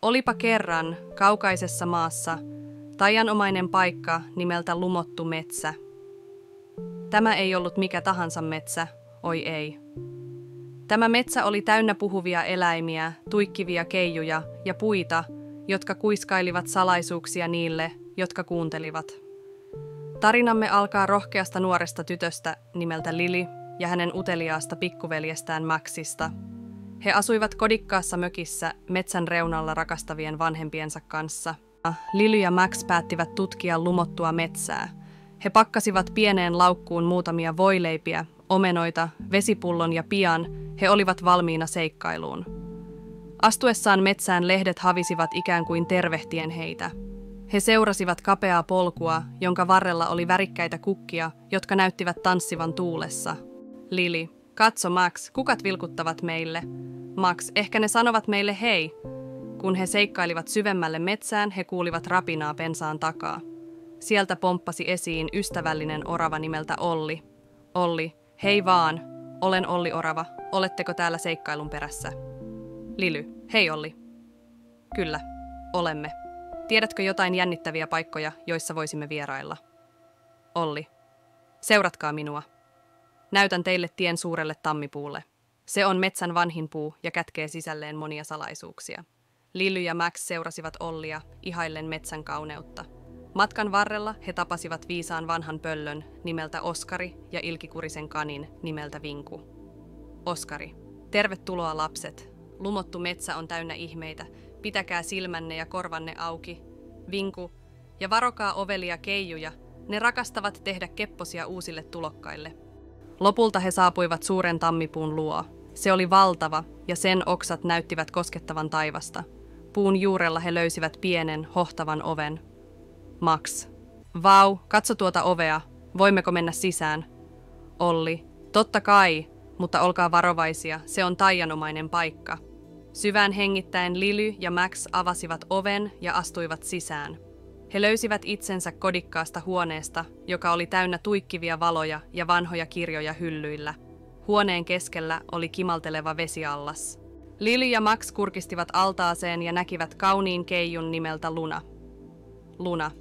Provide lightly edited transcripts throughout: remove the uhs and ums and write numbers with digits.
Olipa kerran kaukaisessa maassa taianomainen paikka nimeltä Lumottu metsä. Tämä ei ollut mikä tahansa metsä, oi ei. Tämä metsä oli täynnä puhuvia eläimiä, tuikkivia keijuja ja puita, jotka kuiskailivat salaisuuksia niille, jotka kuuntelivat. Tarinamme alkaa rohkeasta nuoresta tytöstä nimeltä Lily ja hänen uteliaasta pikkuveljestään Maxista. He asuivat kodikkaassa mökissä metsän reunalla rakastavien vanhempiensa kanssa. Lily ja Max päättivät tutkia lumottua metsää. He pakkasivat pieneen laukkuun muutamia voileipiä, omenoita, vesipullon ja pian he olivat valmiina seikkailuun. Astuessaan metsään lehdet havisivat ikään kuin tervehtien heitä. He seurasivat kapeaa polkua, jonka varrella oli värikkäitä kukkia, jotka näyttivät tanssivan tuulessa. Lily, katso Max, kukat vilkuttavat meille. Max, ehkä ne sanovat meille hei. Kun he seikkailivat syvemmälle metsään, he kuulivat rapinaa pensaan takaa. Sieltä pomppasi esiin ystävällinen orava nimeltä Olli. Olli, hei vaan, olen Olli orava, oletteko täällä seikkailun perässä? Lily, hei Olli. Kyllä, olemme. Tiedätkö jotain jännittäviä paikkoja, joissa voisimme vierailla? Olli, seuratkaa minua. Näytän teille tien suurelle tammipuulle. Se on metsän vanhin puu ja kätkee sisälleen monia salaisuuksia. Lily ja Max seurasivat Ollia, ihaillen metsän kauneutta. Matkan varrella he tapasivat viisaan vanhan pöllön nimeltä Oskari ja ilkikurisen kanin nimeltä Vinku. Oskari, tervetuloa lapset. Lumottu metsä on täynnä ihmeitä. Pitäkää silmänne ja korvanne auki. Vinku, ja varokaa ovelia keijuja. Ne rakastavat tehdä kepposia uusille tulokkaille. Lopulta he saapuivat suuren tammipuun luo. Se oli valtava ja sen oksat näyttivät koskettavan taivasta. Puun juurella he löysivät pienen, hohtavan oven. Max. Vau, katso tuota ovea. Voimmeko mennä sisään? Olli. Totta kai, mutta olkaa varovaisia, se on taianomainen paikka. Syvään hengittäen Lily ja Max avasivat oven ja astuivat sisään. He löysivät itsensä kodikkaasta huoneesta, joka oli täynnä tuikkivia valoja ja vanhoja kirjoja hyllyillä. Huoneen keskellä oli kimalteleva vesiallas. Lily ja Max kurkistivat altaaseen ja näkivät kauniin keijun nimeltä Luna. Luna.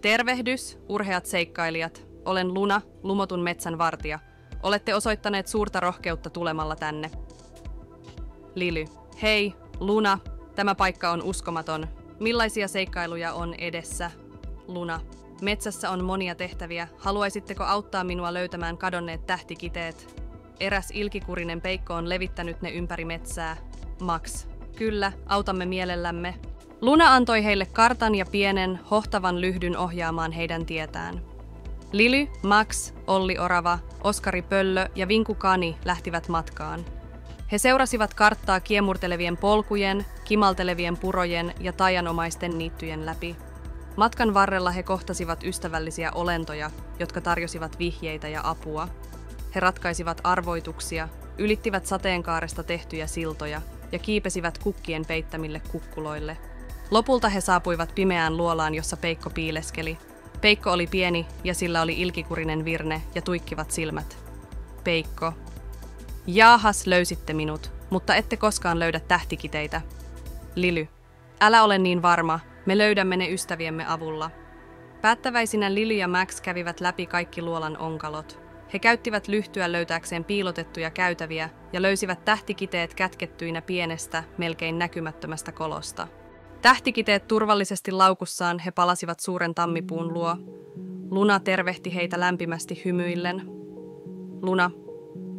Tervehdys, urheat seikkailijat. Olen Luna, lumotun metsän vartija. Olette osoittaneet suurta rohkeutta tulemalla tänne. Lily. Hei, Luna. Tämä paikka on uskomaton. Millaisia seikkailuja on edessä? Luna. Metsässä on monia tehtäviä. Haluaisitteko auttaa minua löytämään kadonneet tähtikiteet? Eräs ilkikurinen peikko on levittänyt ne ympäri metsää. Max. Kyllä, autamme mielellämme. Luna antoi heille kartan ja pienen, hohtavan lyhdyn ohjaamaan heidän tietään. Lily, Max, Olli orava, Oskari pöllö ja Vinku kani lähtivät matkaan. He seurasivat karttaa kiemurtelevien polkujen, kimaltelevien purojen ja taianomaisten niittyjen läpi. Matkan varrella he kohtasivat ystävällisiä olentoja, jotka tarjosivat vihjeitä ja apua. He ratkaisivat arvoituksia, ylittivät sateenkaaresta tehtyjä siltoja ja kiipesivät kukkien peittämille kukkuloille. Lopulta he saapuivat pimeään luolaan, jossa Peikko piileskeli. Peikko oli pieni ja sillä oli ilkikurinen virne ja tuikkivat silmät. Peikko. Jaahas, löysitte minut, mutta ette koskaan löydä tähtikiteitä. Lily. Älä ole niin varma, me löydämme ne ystäviemme avulla. Päättäväisinä Lily ja Max kävivät läpi kaikki luolan onkalot. He käyttivät lyhtyä löytääkseen piilotettuja käytäviä ja löysivät tähtikiteet kätkettyinä pienestä, melkein näkymättömästä kolosta. Tähtikiteet turvallisesti laukussaan he palasivat suuren tammipuun luo. Luna tervehti heitä lämpimästi hymyillen. Luna.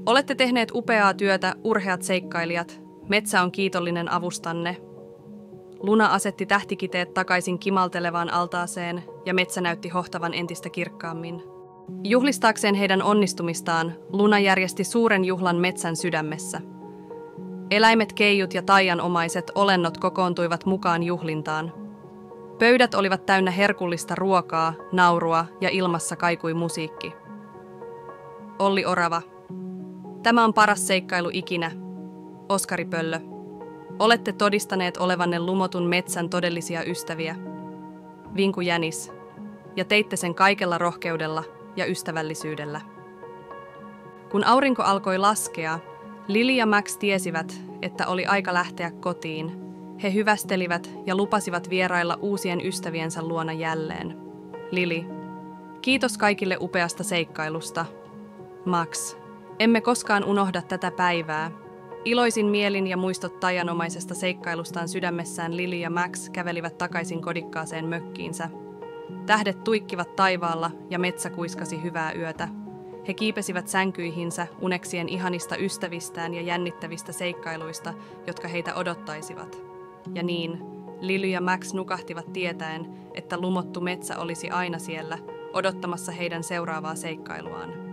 Olette tehneet upeaa työtä, urheat seikkailijat. Metsä on kiitollinen avustanne. Luna asetti tähtikiteet takaisin kimaltelevaan altaaseen ja metsä näytti hohtavan entistä kirkkaammin. Juhlistaakseen heidän onnistumistaan, Luna järjesti suuren juhlan metsän sydämessä. Eläimet, keijut ja taianomaiset olennot kokoontuivat mukaan juhlintaan. Pöydät olivat täynnä herkullista ruokaa, naurua ja ilmassa kaikui musiikki. Olli orava. Tämä on paras seikkailu ikinä. Oskari pöllö. Olette todistaneet olevanne lumotun metsän todellisia ystäviä. Vinku jänis. Ja teitte sen kaikella rohkeudella ja ystävällisyydellä. Kun aurinko alkoi laskea, Lily ja Max tiesivät, että oli aika lähteä kotiin. He hyvästelivät ja lupasivat vierailla uusien ystäviensä luona jälleen. Lily: kiitos kaikille upeasta seikkailusta. Max: emme koskaan unohda tätä päivää. Iloisin mielin ja muistot taianomaisesta seikkailustaan sydämessään Lily ja Max kävelivät takaisin kodikkaaseen mökkiinsä. Tähdet tuikkivat taivaalla ja metsä kuiskasi hyvää yötä. He kiipesivät sänkyihinsä uneksien ihanista ystävistään ja jännittävistä seikkailuista, jotka heitä odottaisivat. Ja niin, Lily ja Max nukahtivat tietäen, että lumottu metsä olisi aina siellä, odottamassa heidän seuraavaa seikkailuaan.